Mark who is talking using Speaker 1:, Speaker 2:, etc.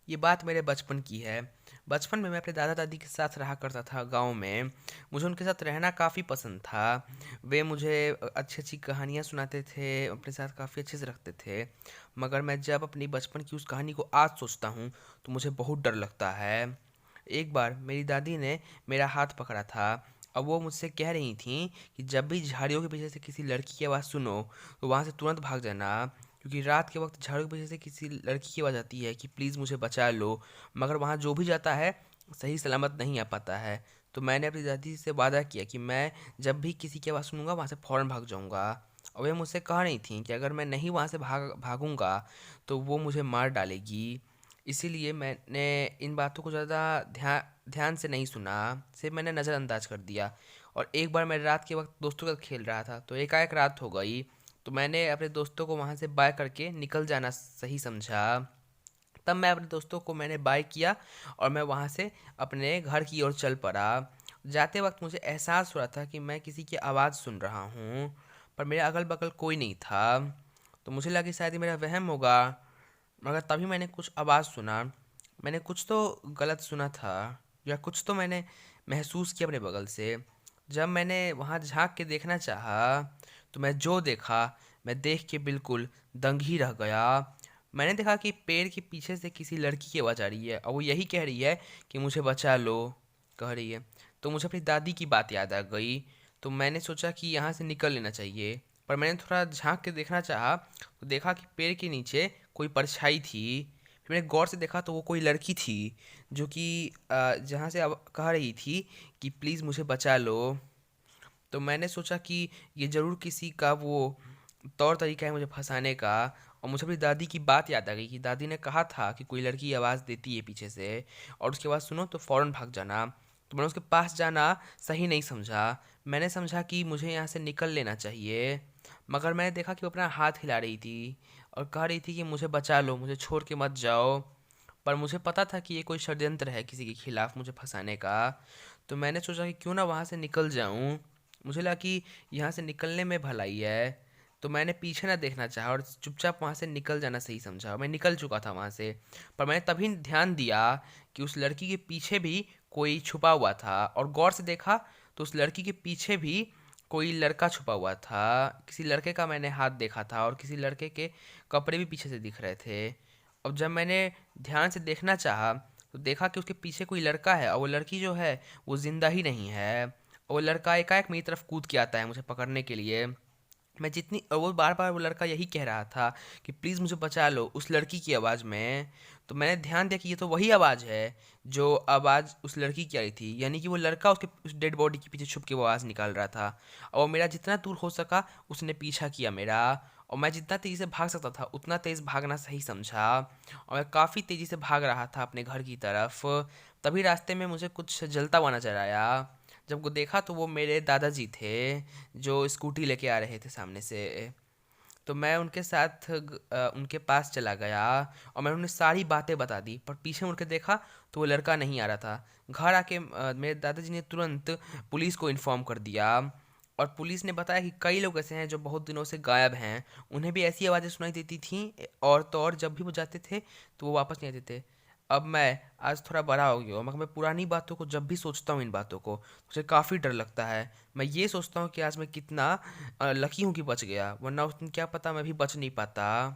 Speaker 1: ये बात मेरे बचपन की है। बचपन में मैं अपने दादा-दादी के साथ रहा करता था गाँव में। मुझे उनके साथ रहना काफ़ी पसंद था। वे मुझे अच्छी-अच्छी कहानियाँ सुनाते थे, अपने साथ काफ़ी अच्छे से रखते थे। मगर मैं जब अपनी बचपन की उस कहानी को आज सोचता हूँ, तो मुझे बहुत डर लगता है। एक बार मेरी दादी ने मेरा हाथ पकड़ा था। अब वो मुझसे कह रही थीं कि जब भी झाड़ियों के पीछे से किसी लड़की की आवाज़ सुनो, तो वहाँ से तुरंत भाग जाना। क्योंकि रात के वक्त झाड़ू की वजह से किसी लड़की की आवाज़ आती है कि प्लीज़ मुझे बचा लो, मगर वहाँ जो भी जाता है सही सलामत नहीं आ पाता है। तो मैंने अपनी दादी से वादा किया कि मैं जब भी किसी की आवाज़ सुनूंगा वहाँ से फ़ौरन भाग जाऊंगा। और वे मुझसे कह रही थी कि अगर मैं नहीं वहाँ से भागूंगा तो वो मुझे मार डालेगी। इसीलिए मैंने इन बातों को ज़्यादा ध्यान ध्यान से नहीं सुना, सिर्फ मैंने नज़रअंदाज कर दिया। और एक बार मैं रात के वक्त दोस्तों के साथ खेल रहा था, तो एकाएक रात हो गई। तो मैंने अपने दोस्तों को वहाँ से बाय करके निकल जाना सही समझा। तब मैं अपने दोस्तों को मैंने बाय किया और मैं वहाँ से अपने घर की ओर चल पड़ा। जाते वक्त मुझे एहसास हो रहा था कि मैं किसी की आवाज़ सुन रहा हूँ, पर मेरे अगल बगल कोई नहीं था। तो मुझे लगा कि शायद ये मेरा वहम होगा, मगर तभी मैंने कुछ आवाज़ सुना। मैंने कुछ तो गलत सुना था, या कुछ तो मैंने महसूस किया अपने बगल से। जब मैंने वहाँ झांक के देखना चाहा, तो मैं जो देखा, मैं देख के बिल्कुल दंग ही रह गया। मैंने देखा कि पेड़ के पीछे से किसी लड़की की आवाज़ आ रही है, और वो यही कह रही है कि मुझे बचा लो, कह रही है। तो मुझे अपनी दादी की बात याद आ गई। तो मैंने सोचा कि यहाँ से निकल लेना चाहिए, पर मैंने थोड़ा झांक के देखना चाहा, तो देखा कि पेड़ के नीचे कोई परछाई थी। फिर मैंने गौर से देखा तो वो कोई लड़की थी, जो कि जहाँ से अब कह रही थी कि प्लीज़ मुझे बचा लो। तो मैंने सोचा कि ये ज़रूर किसी का वो तौर तरीका है मुझे फंसाने का। और मुझे अपनी दादी की बात याद आ गई कि दादी ने कहा था कि कोई लड़की आवाज़ देती है पीछे से, और उसकी आवाज़ सुनो तो फ़ौरन भाग जाना। तो मैंने उसके पास जाना सही नहीं समझा। मैंने समझा कि मुझे यहाँ से निकल लेना चाहिए, मगर मैंने देखा कि वो अपना हाथ हिला रही थी और कह रही थी कि मुझे बचा लो, मुझे छोड़ के मत जाओ। पर मुझे पता था कि ये कोई षड्यंत्र है किसी के खिलाफ मुझे फंसाने का। तो मैंने सोचा कि क्यों ना वहाँ से निकल जाऊँ। मुझे लगा कि यहाँ से निकलने में भलाई है। तो मैंने पीछे ना देखना चाहा और चुपचाप वहाँ से निकल जाना सही समझा। मैं निकल चुका था वहाँ से, पर मैंने तभी ध्यान दिया कि उस लड़की के पीछे भी कोई छुपा हुआ था, और गौर से देखा तो उस लड़की के पीछे भी कोई लड़का छुपा हुआ था। किसी लड़के का मैंने हाथ देखा था, और किसी लड़के के कपड़े भी पीछे से दिख रहे थे। अब जब मैंने ध्यान से देखना चाहा, तो देखा कि उसके पीछे कोई लड़का है, और वो लड़की जो है वो जिंदा ही नहीं है। और वो लड़का एकाएक मेरी तरफ कूद के आता है मुझे पकड़ने के लिए। मैं जितनी और वो बार बार वो लड़का यही कह रहा था कि प्लीज़ मुझे बचा लो, उस लड़की की आवाज़ में। तो मैंने ध्यान दिया कि ये तो वही आवाज़ है जो आवाज़ उस लड़की की आई थी, यानी कि वो लड़का उसके उस डेड बॉडी के पीछे छुप के वो आवाज़ निकाल रहा था। और मेरा जितना दूर हो सका उसने पीछा किया मेरा, और मैं जितना तेज़ी से भाग सकता था उतना तेज़ भागना सही समझा। और मैं काफ़ी तेज़ी से भाग रहा था अपने घर की तरफ। तभी रास्ते में मुझे कुछ जलता हुआ नजर आया। जब को देखा तो वो मेरे दादाजी थे, जो स्कूटी लेके आ रहे थे सामने से। तो मैं उनके साथ उनके पास चला गया, और मैंने उन्हें सारी बातें बता दी। पर पीछे मुड़ के देखा तो वो लड़का नहीं आ रहा था। घर आके मेरे दादाजी ने तुरंत पुलिस को इन्फॉर्म कर दिया। और पुलिस ने बताया कि कई लोग ऐसे हैं जो बहुत दिनों से गायब हैं, उन्हें भी ऐसी आवाज़ें सुनाई देती थीं, और तो और जब भी वो जाते थे तो वो वापस नहीं आते थे। अब मैं आज थोड़ा बड़ा हो गया हूँ, मगर मैं पुरानी बातों को जब भी सोचता हूँ, इन बातों को, मुझे काफ़ी डर लगता है। मैं ये सोचता हूँ कि आज मैं कितना लकी हूँ कि बच गया, वरना उस दिन क्या पता मैं भी बच नहीं पाता।